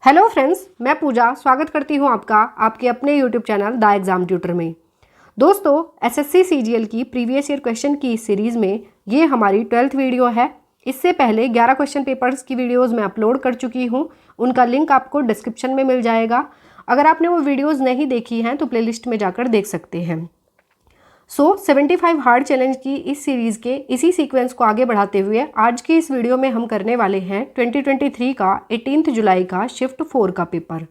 Hello friends, मैं पूजा स्वागत करती हूं आपका आपके अपने YouTube channel the exam tutor में। दोस्तों, एसएससी सीजीएल की प्रीवियस ईयर क्वेश्चन की इस सीरीज़ में ये हमारी 12th वीडियो है। इससे पहले 11 क्वेश्चन पेपर्स की वीडियोस मैं अपलोड कर चुकी हूं, उनका लिंक आपको डिस्क्रिप्शन में मिल जाएगा। अगर आपने वो वीडियोज़ नहीं देखी हैं तो प्लेलिस्ट में जाकर देख सकते हैं। 75 हार्ड चैलेंज की इस सीरीज़ के इसी सीक्वेंस को आगे बढ़ाते हुए आज की इस वीडियो में हम करने वाले हैं 2023 का 18 जुलाई का शिफ्ट 4 का पेपर।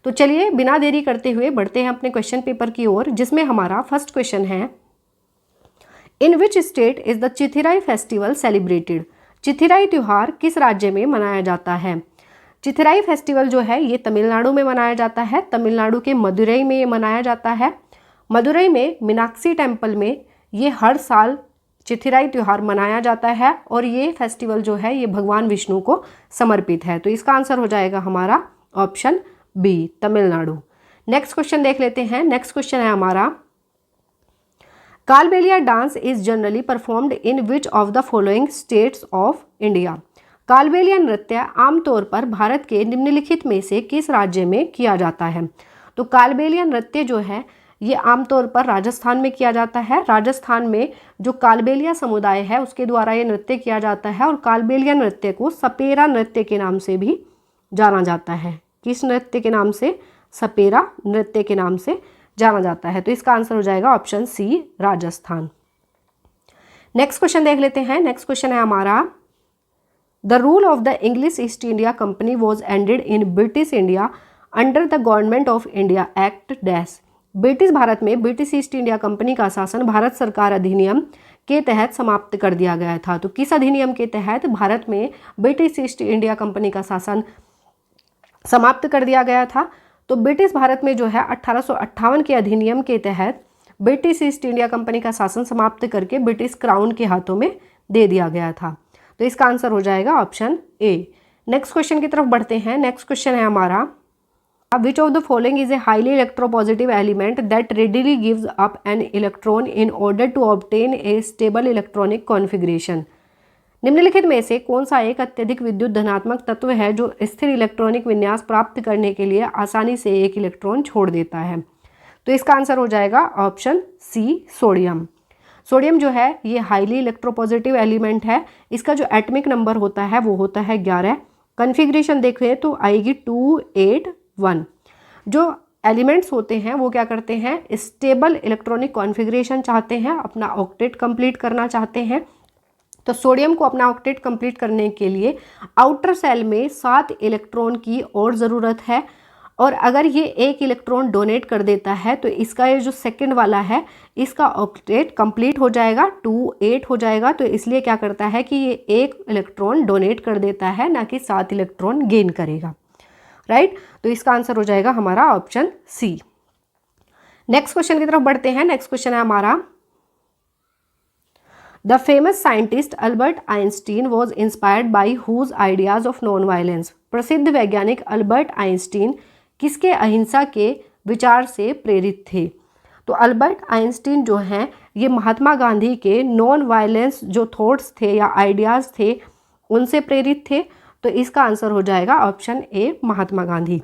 तो चलिए बिना देरी करते हुए बढ़ते हैं अपने क्वेश्चन पेपर की ओर, जिसमें हमारा फर्स्ट क्वेश्चन है, in which state is the Chithirai festival celebrated. Chithirai त्यौहार किस राज्य में मनाया जाता है। चिथिराई फेस्टिवल जो है ये तमिलनाडु में मनाया जाता है। तमिलनाडु के मदुरई में ये मनाया जाता है। मदुरई में मीनाक्षी टेम्पल में ये हर साल चिथिराई त्यौहार मनाया जाता है और ये फेस्टिवल जो है ये भगवान विष्णु को समर्पित है। तो इसका आंसर हो जाएगा हमारा option B, Tamil Nadu. Next question देख लेते हैं। नेक्स्ट क्वेश्चन है हमारा, Kalbelia dance is generally performed in which of the following states of India. Kalbelia नृत्य आमतौर पर भारत के निम्नलिखित में से किस राज्य में किया जाता है। तो कालबेलिया नृत्य जो है ये आमतौर पर राजस्थान में किया जाता है। राजस्थान में जो कालबेलिया समुदाय है उसके द्वारा ये नृत्य किया जाता है और कालबेलिया नृत्य को सपेरा नृत्य के नाम से भी जाना जाता है। किस नृत्य के नाम से? सपेरा नृत्य के नाम से जाना जाता है। तो इसका आंसर हो जाएगा option C, Rajasthan. Next question देख लेते हैं। नेक्स्ट क्वेश्चन है हमारा, the rule of the English East India Company was ended in British India under the Government of India Act dash. British Bharat में ब्रिटिश ईस्ट इंडिया कंपनी का शासन भारत सरकार अधिनियम के तहत समाप्त कर दिया गया था। तो किस अधिनियम के तहत भारत में ब्रिटिश ईस्ट इंडिया कंपनी का शासन समाप्त कर दिया गया था? तो ब्रिटिश भारत में जो है 1858 के अधिनियम के तहत ब्रिटिश ईस्ट इंडिया कंपनी का शासन समाप्त करके ब्रिटिश क्राउन के हाथों में दे दिया गया था। तो इसका आंसर हो जाएगा ऑप्शन ए। नेक्स्ट क्वेश्चन की तरफ बढ़ते हैं। नेक्स्ट क्वेश्चन है हमारा, which of the following is a highly electropositive element that readily gives up an electron in order to obtain a stable electronic configuration। निम्नलिखित में से कौन सा एक अत्यधिक विद्युत धनात्मक तत्व है जो स्थिर इलेक्ट्रॉनिक विन्यास प्राप्त करने के लिए आसानी से एक इलेक्ट्रॉन छोड़ देता है। तो इसका आंसर हो जाएगा ऑप्शन सी, सोडियम। सोडियम जो है ये हाईली इलेक्ट्रोपॉजिटिव एलिमेंट है। इसका जो एटमिक नंबर होता है वो होता है 11। कन्फिग्रेशन देखें तो आएगी 281। जो एलिमेंट्स होते हैं वो क्या करते हैं, स्टेबल इलेक्ट्रॉनिक कॉन्फ़िगरेशन चाहते हैं, अपना ऑक्टेट कंप्लीट करना चाहते हैं। तो सोडियम को अपना ऑक्टेट कंप्लीट करने के लिए आउटर सेल में 7 इलेक्ट्रॉन की और ज़रूरत है, और अगर ये एक इलेक्ट्रॉन डोनेट कर देता है तो इसका ये जो सेकंड वाला है इसका ऑक्टेट कंप्लीट हो जाएगा, 28 हो जाएगा। तो इसलिए क्या करता है कि ये एक इलेक्ट्रॉन डोनेट कर देता है, ना कि 7 इलेक्ट्रॉन गेन करेगा। राइट, तो इसका आंसर हो जाएगा हमारा ऑप्शन सी। नेक्स्ट क्वेश्चन की तरफ बढ़ते हैं। नेक्स्ट क्वेश्चन है हमारा, the famous scientist Albert Einstein was inspired by whose ideas of non violence. प्रसिद्ध वैज्ञानिक अल्बर्ट आइंस्टीन किसके अहिंसा के विचार से प्रेरित थे। तो अल्बर्ट आइंस्टीन जो हैं ये महात्मा गांधी के नॉन वायलेंस जो थॉट्स थे या आइडियाज़ थे उनसे प्रेरित थे। तो इसका आंसर हो जाएगा ऑप्शन ए, महात्मा गांधी।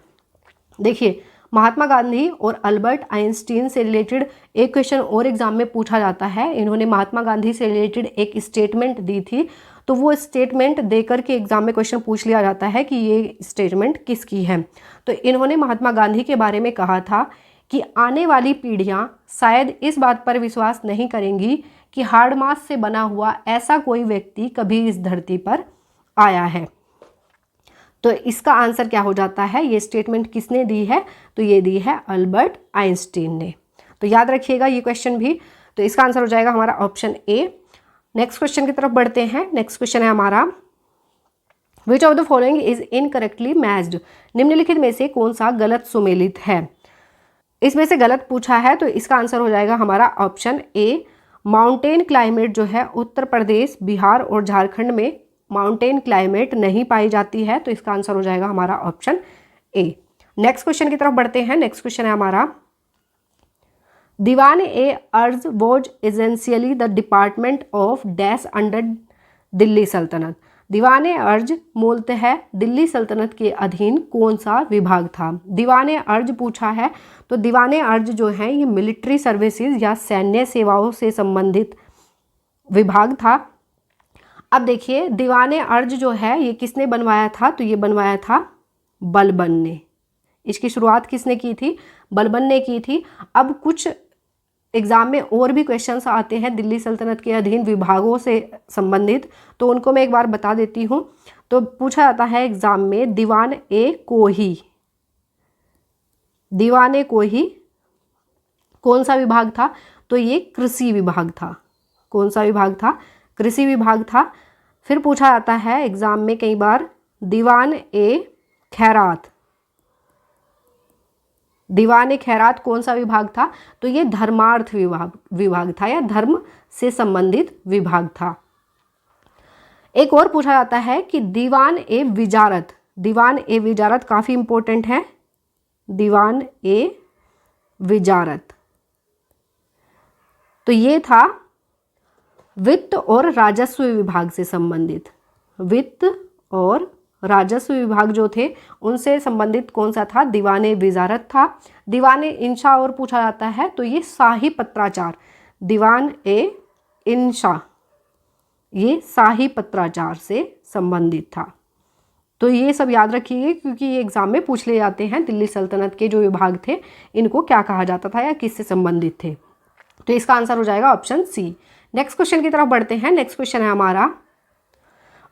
देखिए, महात्मा गांधी और अल्बर्ट आइंस्टीन से रिलेटेड एक क्वेश्चन और एग्जाम में पूछा जाता है। इन्होंने महात्मा गांधी से रिलेटेड एक स्टेटमेंट दी थी, तो वो स्टेटमेंट देकर के एग्जाम में क्वेश्चन पूछ लिया जाता है कि ये स्टेटमेंट किसकी है। तो इन्होंने महात्मा गांधी के बारे में कहा था कि आने वाली पीढ़ियाँ शायद इस बात पर विश्वास नहीं करेंगी कि हार्ड मास से बना हुआ ऐसा कोई व्यक्ति कभी इस धरती पर आया है। तो इसका आंसर क्या हो जाता है, ये स्टेटमेंट किसने दी है? तो ये दी है अल्बर्ट आइंस्टीन ने। तो याद रखिएगा ये क्वेश्चन भी। तो इसका आंसर हो जाएगा हमारा ऑप्शन ए। नेक्स्ट क्वेश्चन की तरफ बढ़ते हैं। नेक्स्ट क्वेश्चन है हमारा, which of the following is incorrectly matched. निम्नलिखित में से कौन सा गलत सुमेलित है। इसमें से गलत पूछा है तो इसका आंसर हो जाएगा हमारा ऑप्शन ए। माउंटेन क्लाइमेट जो है उत्तर प्रदेश, बिहार और झारखंड में माउंटेन क्लाइमेट नहीं पाई जाती है। तो इसका आंसर हो जाएगा हमारा ऑप्शन ए। नेक्स्ट क्वेश्चन की तरफ बढ़ते हैं। नेक्स्ट क्वेश्चन है हमारा, Diwan e Arz was essentially the department of dash under Delhi Sultanate. Diwane अर्ज मूलतः दिल्ली सल्तनत के अधीन कौन सा विभाग था? दीवाने अर्ज पूछा है तो दीवाने अर्ज जो है ये मिलिट्री सर्विसेज या सैन्य सेवाओं से संबंधित विभाग था। अब देखिए दीवाने अर्ज जो है ये किसने बनवाया था? तो ये बनवाया था बलबन ने। इसकी शुरुआत किसने की थी? बलबन ने की थी। अब कुछ एग्जाम में और भी क्वेश्चंस आते हैं दिल्ली सल्तनत के अधीन विभागों से संबंधित, तो उनको मैं एक बार बता देती हूँ। तो पूछा जाता है एग्जाम में दीवान ए कोही, दीवान ए कोही कौन सा विभाग था? तो ये कृषि विभाग था। कौन सा विभाग था? कृषि विभाग था। फिर पूछा जाता है एग्जाम में कई बार दीवान ए खैरात, दीवान ए खैरात कौन सा विभाग था? तो ये धर्मार्थ विभाग था या धर्म से संबंधित विभाग था। एक और पूछा जाता है कि दीवान ए विजारत, दीवान ए विजारत काफी इंपॉर्टेंट है। दीवान ए विजारत तो ये था वित्त और राजस्व विभाग से संबंधित, वित्त और राजस्व विभाग जो थे उनसे संबंधित कौन सा था? दीवाने विजारत था। दीवाने इंशा और पूछा जाता है तो ये शाही पत्राचार, दीवान ए इंशा ये शाही पत्राचार से संबंधित था। तो ये सब याद रखिए क्योंकि ये एग्जाम में पूछ ले जाते हैं दिल्ली सल्तनत के जो विभाग थे इनको क्या कहा जाता था या किससे संबंधित थे। तो इसका आंसर हो जाएगा ऑप्शन सी। नेक्स्ट क्वेश्चन की तरफ बढ़ते हैं। नेक्स्ट क्वेश्चन है हमारा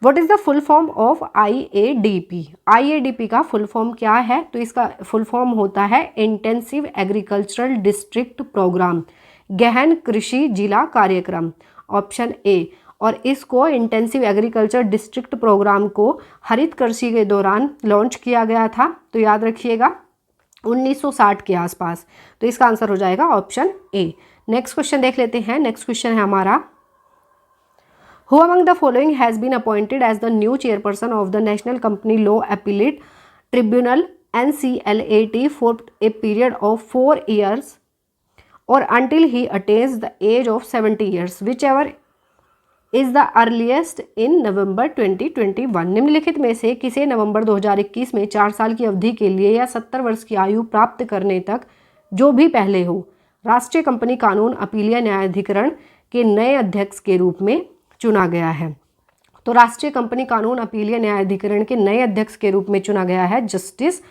what is the full form of IADP? IADP का फुल फॉर्म क्या है? तो इसका फुल फॉर्म होता है इंटेंसिव एग्रीकल्चरल डिस्ट्रिक्ट प्रोग्राम, गहन कृषि जिला कार्यक्रम, ऑप्शन ए। और इसको इंटेंसिव एग्रीकल्चर डिस्ट्रिक्ट प्रोग्राम को हरित कृषि के दौरान लॉन्च किया गया था। तो याद रखिएगा 1960 के आसपास। तो इसका आंसर हो जाएगा ऑप्शन ए। नेक्स्ट क्वेश्चन देख लेते हैं। नेक्स्ट क्वेश्चन है हमारा Who among the following has been appointed as the new chairperson of the National Company Law Appellate Tribunal NCLAT for a period of 4 years or until he attains the age of 70 years, whichever is the earliest in November 2021? निम्नलिखित में से किसे नवंबर 2021 में 4 साल की अवधि के लिए या 70 वर्ष की आयु प्राप्त करने तक जो भी पहले हो राष्ट्रीय कंपनी कानून अपीलीय न्यायाधिकरण के नए अध्यक्ष के रूप में चुना गया है? तो राष्ट्रीय कंपनी कानून अपीलीय न्यायाधिकरण के नए अध्यक्ष के रूप में चुना गया है जस्टिस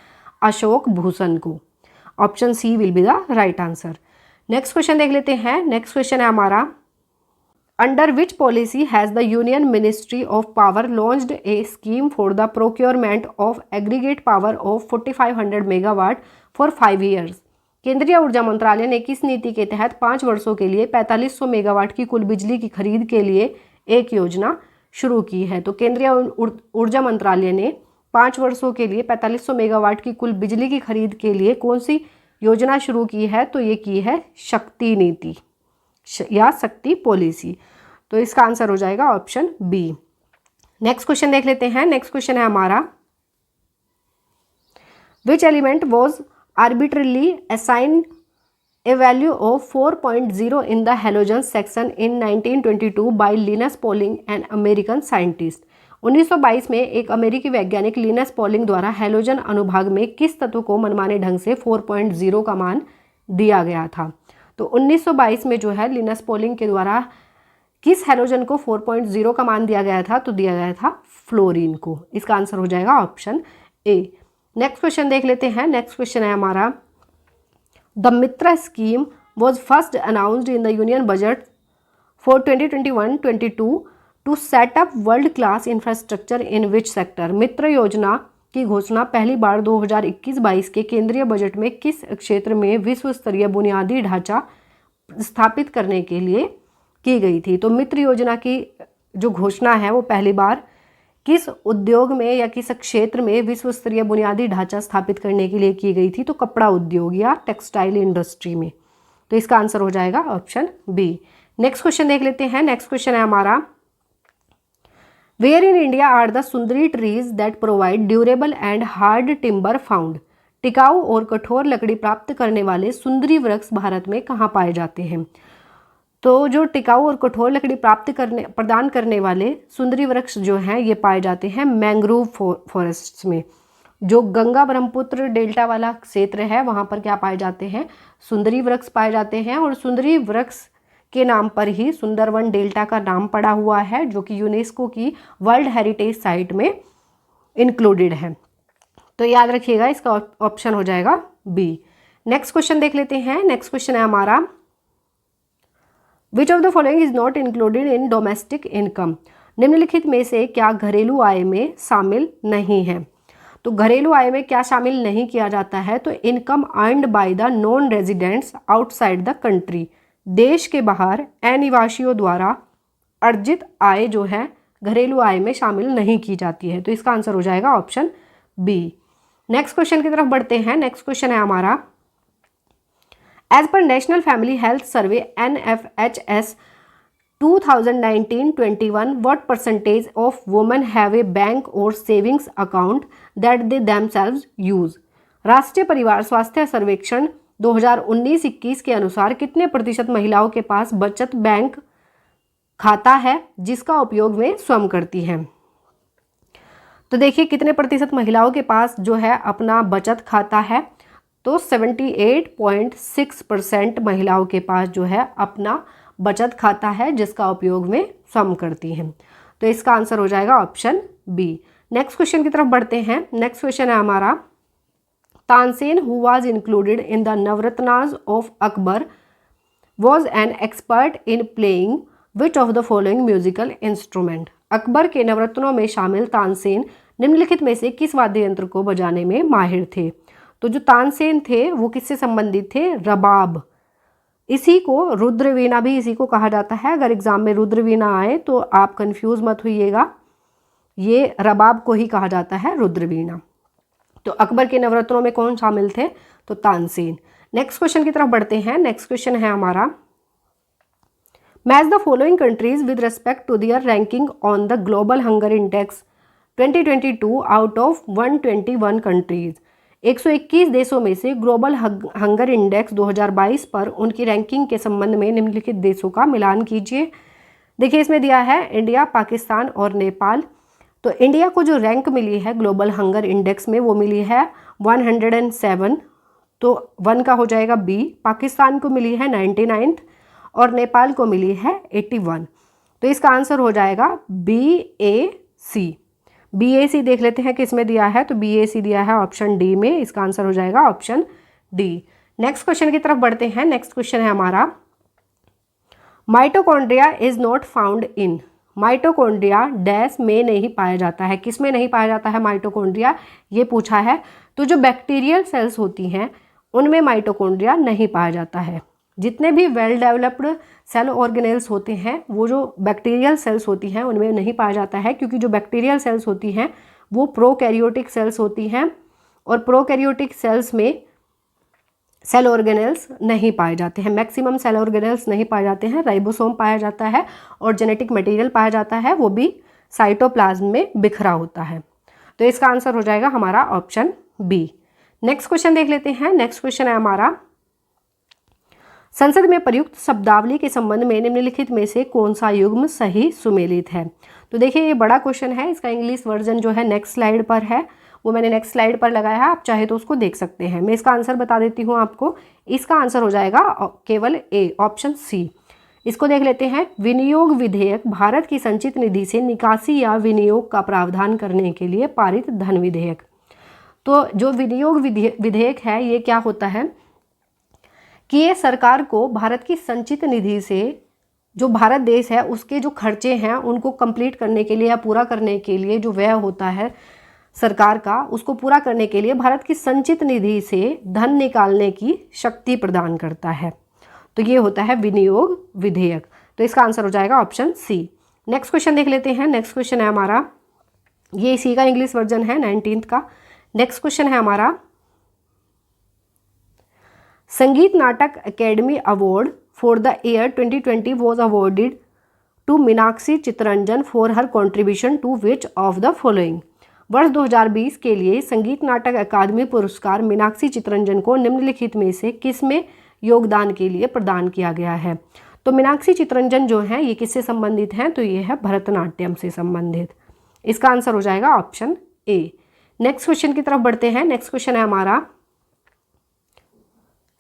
अशोक भूषण को। Option C will be the right answer. Next question देख लेते हैं। नेक्स्ट क्वेश्चन है हमारा under which policy has the Union Ministry of Power launched a scheme for the procurement of aggregate power of 4500 megawatt for 5 years? केंद्रीय ऊर्जा मंत्रालय ने किस नीति के तहत 5 वर्षों के लिए 4500 मेगावाट की कुल बिजली की खरीद के लिए एक योजना शुरू की है? तो केंद्रीय ऊर्जा मंत्रालय ने 5 वर्षों के लिए 4500 मेगावाट की कुल बिजली की खरीद के लिए कौन सी योजना शुरू की है? तो ये की है शक्ति नीति या शक्ति पॉलिसी। तो इसका आंसर हो जाएगा ऑप्शन बी। नेक्स्ट क्वेश्चन देख लेते हैं। नेक्स्ट क्वेश्चन है हमारा which element was arbitrarily assigned a value of 4.0 in the halogen section in 1922 by Linus Pauling, an American scientist? 1922 में एक अमेरिकी वैज्ञानिक लिनस पॉलिंग द्वारा हैलोजन अनुभाग में किस तत्व को मनमाने ढंग से 4.0 का मान दिया गया था? तो 1922 में जो है लिनस पॉलिंग के द्वारा किस हैलोजन को 4.0 का मान दिया गया था? तो दिया गया था फ्लोरीन को। इसका आंसर हो जाएगा ऑप्शन ए। नेक्स्ट क्वेश्चन देख लेते हैं। नेक्स्ट क्वेश्चन है हमारा the MITRA scheme was first announced in the union budget for 2021-22 to set up world class infrastructure in which sector? Mitra योजना की घोषणा पहली बार 2021-22 के केंद्रीय बजट में किस क्षेत्र में विश्व स्तरीय बुनियादी ढांचा स्थापित करने के लिए की गई थी? तो मित्र योजना की जो घोषणा है वो पहली बार किस उद्योग में या किस क्षेत्र में विश्व स्तरीय बुनियादी ढांचा स्थापित करने के लिए की गई थी? तो कपड़ा उद्योग या टेक्सटाइल इंडस्ट्री में। तो इसका आंसर हो जाएगा ऑप्शन बी। नेक्स्ट क्वेश्चन देख लेते हैं। नेक्स्ट क्वेश्चन है हमारा where in India are the sundari trees that provide durable and hard timber found? टिकाऊ और कठोर लकड़ी प्राप्त करने वाले सुंदरी वृक्ष भारत में कहाँ पाए जाते हैं? तो जो टिकाऊ और कठोर लकड़ी प्रदान करने वाले सुंदरी वृक्ष जो हैं ये पाए जाते हैं मैंग्रोव फॉरेस्ट्स में। जो गंगा ब्रह्मपुत्र डेल्टा वाला क्षेत्र है वहाँ पर क्या पाए जाते हैं, सुंदरी वृक्ष पाए जाते हैं। और सुंदरी वृक्ष के नाम पर ही सुंदरवन डेल्टा का नाम पड़ा हुआ है, जो कि यूनेस्को की वर्ल्ड हेरिटेज साइट में इंक्लूडेड है। तो याद रखिएगा, इसका ऑप्शन हो जाएगा बी। नेक्स्ट क्वेश्चन देख लेते हैं। नेक्स्ट क्वेश्चन है हमारा, which of the following is not included in domestic income. निम्नलिखित में से क्या घरेलू आय में शामिल नहीं है। तो घरेलू आय में क्या शामिल नहीं किया जाता है, तो income earned by the non residents outside the country, देश के बाहर अनिवासियों द्वारा अर्जित आय जो है घरेलू आय में शामिल नहीं की जाती है। तो इसका आंसर हो जाएगा ऑप्शन बी। नेक्स्ट क्वेश्चन की तरफ बढ़ते हैं। नेक्स्ट क्वेश्चन है हमारा, as per National Family Health Survey NFHS 2019-21 what percentage of women have a bank or savings account that they themselves use। राष्ट्रीय परिवार स्वास्थ्य सर्वेक्षण 2019-21 के अनुसार कितने प्रतिशत महिलाओं के पास बचत बैंक खाता है जिसका उपयोग वे स्वयं करती हैं। तो देखिए कितने प्रतिशत महिलाओं के पास जो है अपना बचत खाता है, तो 78.6% महिलाओं के पास जो है अपना बचत खाता है जिसका उपयोग में स्वयं करती हैं। तो इसका आंसर हो जाएगा ऑप्शन बी। नेक्स्ट क्वेश्चन की तरफ बढ़ते हैं। नेक्स्ट क्वेश्चन है हमारा, Tansen who was included in the Navratnas of Akbar was an expert in playing which of the following musical instrument. Akbar के नवरत्नों में शामिल तानसेन निम्नलिखित में से किस वाद्य यंत्र को बजाने में माहिर थे। तो जो तानसेन थे वो किससे संबंधित थे, रबाब। इसी को रुद्रवीणा भी इसी को कहा जाता है। अगर एग्जाम में रुद्रवीणा आए तो आप कंफ्यूज मत होइएगा, ये रबाब को ही कहा जाता है रुद्रवीणा। तो अकबर के नवरत्नों में कौन शामिल थे, तो तानसेन। नेक्स्ट क्वेश्चन की तरफ बढ़ते हैं। नेक्स्ट क्वेश्चन है हमारा, match the following countries with respect to their ranking on the Global Hunger Index 2022 out of 121 countries. 121 देशों में से ग्लोबल हंगर इंडेक्स 2022 पर उनकी रैंकिंग के संबंध में निम्नलिखित देशों का मिलान कीजिए। देखिए इसमें दिया है इंडिया, पाकिस्तान और नेपाल। तो इंडिया को जो रैंक मिली है ग्लोबल हंगर इंडेक्स में वो मिली है 107, तो 1 का हो जाएगा बी। पाकिस्तान को मिली है 99 और नेपाल को मिली है 81। तो इसका आंसर हो जाएगा BAC। BAC देख लेते हैं किस में दिया है, तो BAC दिया है ऑप्शन डी में। इसका आंसर हो जाएगा ऑप्शन डी। नेक्स्ट क्वेश्चन की तरफ बढ़ते हैं। नेक्स्ट क्वेश्चन है हमारा, mitochondria is not found in. Mitochondria dash में नहीं पाया जाता है। किस में नहीं पाया जाता है माइटोकॉन्ड्रिया, ये पूछा है। तो जो बैक्टीरियल सेल्स होती हैं उनमें माइटोकॉन्ड्रिया नहीं पाया जाता है। जितने भी वेल डेवलप्ड सेल ऑर्गेनेल्स होते हैं वो जो बैक्टीरियल सेल्स होती हैं उनमें नहीं पाया जाता है, क्योंकि जो बैक्टीरियल सेल्स होती हैं वो प्रोकैरियोटिक सेल्स होती हैं और प्रोकैरियोटिक सेल्स में सेल ऑर्गेनेल्स नहीं पाए जाते हैं। मैक्सिमम सेल ऑर्गेनेल्स नहीं पाए जाते हैं। राइबोसोम पाया जाता है और जेनेटिक मटेरियल पाया जाता है, वो भी साइटोप्लाज्म में बिखरा होता है। तो इसका आंसर हो जाएगा हमारा ऑप्शन बी। नेक्स्ट क्वेश्चन देख लेते हैं। नेक्स्ट क्वेश्चन है हमारा, संसद में प्रयुक्त शब्दावली के संबंध में निम्नलिखित में से कौन सा युग्म सही सुमेलित है। तो देखिए ये बड़ा क्वेश्चन है, इसका इंग्लिश वर्जन जो है नेक्स्ट स्लाइड पर है, वो मैंने नेक्स्ट स्लाइड पर लगाया है, आप चाहे तो उसको देख सकते हैं। मैं इसका आंसर बता देती हूँ आपको। इसका आंसर हो जाएगा केवल ए, ऑप्शन सी। इसको देख लेते हैं। विनियोग विधेयक भारत की संचित निधि से निकासी या विनियोग का प्रावधान करने के लिए पारित धन विधेयक। तो जो विनियोग विधेयक है ये क्या होता है कि ये सरकार को भारत की संचित निधि से जो भारत देश है उसके जो खर्चे हैं उनको कंप्लीट करने के लिए या पूरा करने के लिए जो व्यय होता है सरकार का, उसको पूरा करने के लिए भारत की संचित निधि से धन निकालने की शक्ति प्रदान करता है। तो ये होता है विनियोग विधेयक। तो इसका आंसर हो जाएगा ऑप्शन सी। नेक्स्ट क्वेश्चन देख लेते हैं। नेक्स्ट क्वेश्चन है हमारा, ये इसी का इंग्लिश वर्जन है 19th का। नेक्स्ट क्वेश्चन है हमारा, Sangeet Natak Academy Award for the year 2020 was awarded to Meenakshi Chittaranjan for her contribution to which of the following. वर्ष 2020 के लिए संगीत नाटक अकादमी पुरस्कार मीनाक्षी चित्तरंजन को निम्नलिखित में से किस में योगदान के लिए प्रदान किया गया है। तो मीनाक्षी चितरंजन जो हैं ये किससे संबंधित हैं, तो ये है भरतनाट्यम से संबंधित। इसका आंसर हो जाएगा ऑप्शन ए। नेक्स्ट क्वेश्चन की तरफ बढ़ते हैं। नेक्स्ट क्वेश्चन है हमारा,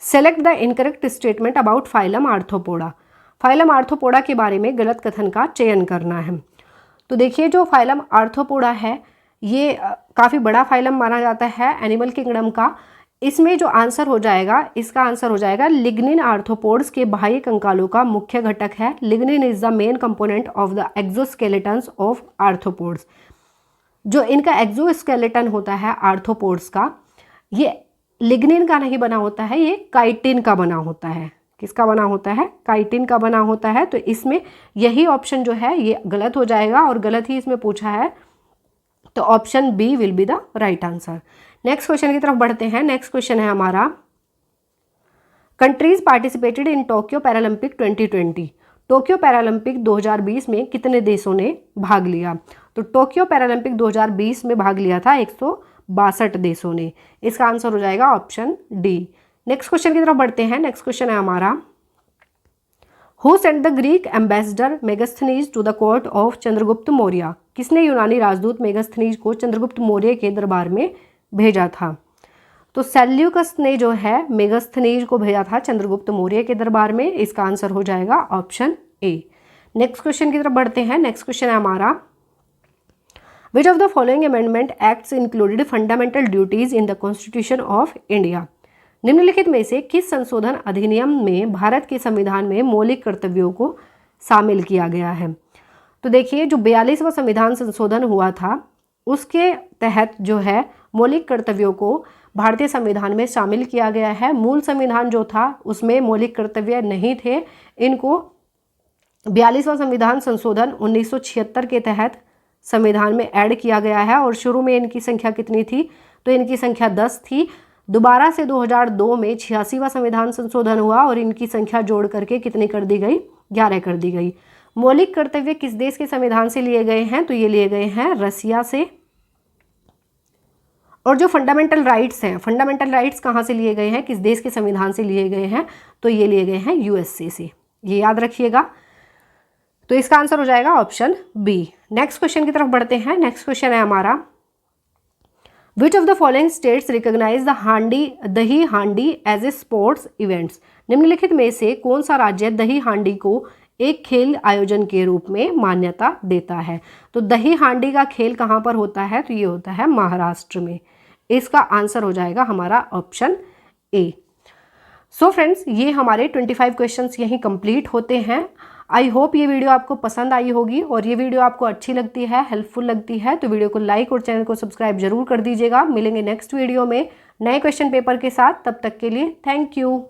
select the incorrect statement about phylum arthropoda. Phylum arthropoda के बारे में गलत कथन का चयन करना है। तो देखिए जो फाइलम आर्थ्रोपोडा है ये काफ़ी बड़ा फाइलम माना जाता है एनिमल किंगडम का। इसमें जो आंसर हो जाएगा, इसका आंसर हो जाएगा लिग्निन आर्थ्रोपोड्स के बाह्य कंकालों का मुख्य घटक है। Lignin is the main component of the exoskeletons of arthropods. जो इनका एक्सोस्केलेटन होता है आर्थ्रोपोड्स का, ये लिग्निन का नहीं बना होता है, ये काइटिन का बना होता है। किसका बना होता है, काइटिन का बना होता है। तो इसमें यही ऑप्शन जो है ये गलत हो जाएगा और गलत ही इसमें पूछा है, तो option B will be the right answer. Next question की तरफ बढ़ते हैं। नेक्स्ट क्वेश्चन है हमारा, countries participated in Tokyo Paralympic 2020। Tokyo Paralympic 2020 में कितने देशों ने भाग लिया। तो टोक्यो पैरालंपिक 2020 में भाग लिया था 162 देशों ने। इसका आंसर हो जाएगा ऑप्शन डी। नेक्स्ट क्वेश्चन की तरफ बढ़ते हैं। नेक्स्ट क्वेश्चन है हमारा, who sent the Greek ambassador Megasthenes to the court of Chandragupta Maurya. किसने यूनानी राजदूत मेगास्थनीज को चंद्रगुप्त मौर्य के दरबार में भेजा था। तो सेल्यूकस ने जो है मेगास्थनीज को भेजा था चंद्रगुप्त मौर्य के दरबार में। इसका आंसर हो जाएगा ऑप्शन ए। नेक्स्ट क्वेश्चन की तरफ बढ़ते हैं। नेक्स्ट क्वेश्चन है हमारा, which of the following amendment acts included fundamental duties in the constitution of India. निम्नलिखित में से किस संशोधन अधिनियम में भारत के संविधान में मौलिक कर्तव्यों को शामिल किया गया है। तो देखिए जो 42वां संविधान संशोधन हुआ था उसके तहत जो है मौलिक कर्तव्यों को भारतीय संविधान में शामिल किया गया है। मूल संविधान जो था उसमें मौलिक कर्तव्य नहीं थे। इनको 42वां संविधान संशोधन 1976 के तहत संविधान में ऐड किया गया है और शुरू में इनकी संख्या कितनी थी, तो इनकी संख्या 10 थी। दोबारा से 2002 में 86वां संविधान संशोधन हुआ और इनकी संख्या जोड़ करके कितनी कर दी गई, 11 कर दी गई। मौलिक कर्तव्य किस देश के संविधान से लिए गए हैं, तो ये लिए गए हैं रसिया से। और जो फंडामेंटल राइट्स हैं, फंडामेंटल राइट्स कहाँ से लिए गए हैं, किस देश के संविधान से लिए गए हैं, तो ये लिए गए हैं यूएसए से। ये याद रखिएगा। तो इसका आंसर हो जाएगा ऑप्शन बी। नेक्स्ट क्वेश्चन की तरफ बढ़ते हैं। नेक्स्ट क्वेश्चन है हमारा, which of the following states recognise the Dahi Handi as a sports events. निम्नलिखित में से कौन सा राज्य दही हांडी को एक खेल आयोजन के रूप में मान्यता देता है। तो दही हांडी का खेल कहाँ पर होता है, तो ये होता है महाराष्ट्र में। इसका आंसर हो जाएगा हमारा ऑप्शन ए। सो फ्रेंड्स, ये हमारे 25 क्वेश्चंस यहीं कंप्लीट होते हैं। आई होप ये वीडियो आपको पसंद आई होगी और ये वीडियो आपको अच्छी लगती है, हेल्पफुल लगती है तो वीडियो को लाइक और चैनल को सब्सक्राइब जरूर कर दीजिएगा। मिलेंगे नेक्स्ट वीडियो में नए क्वेश्चन पेपर के साथ। तब तक के लिए थैंक यू।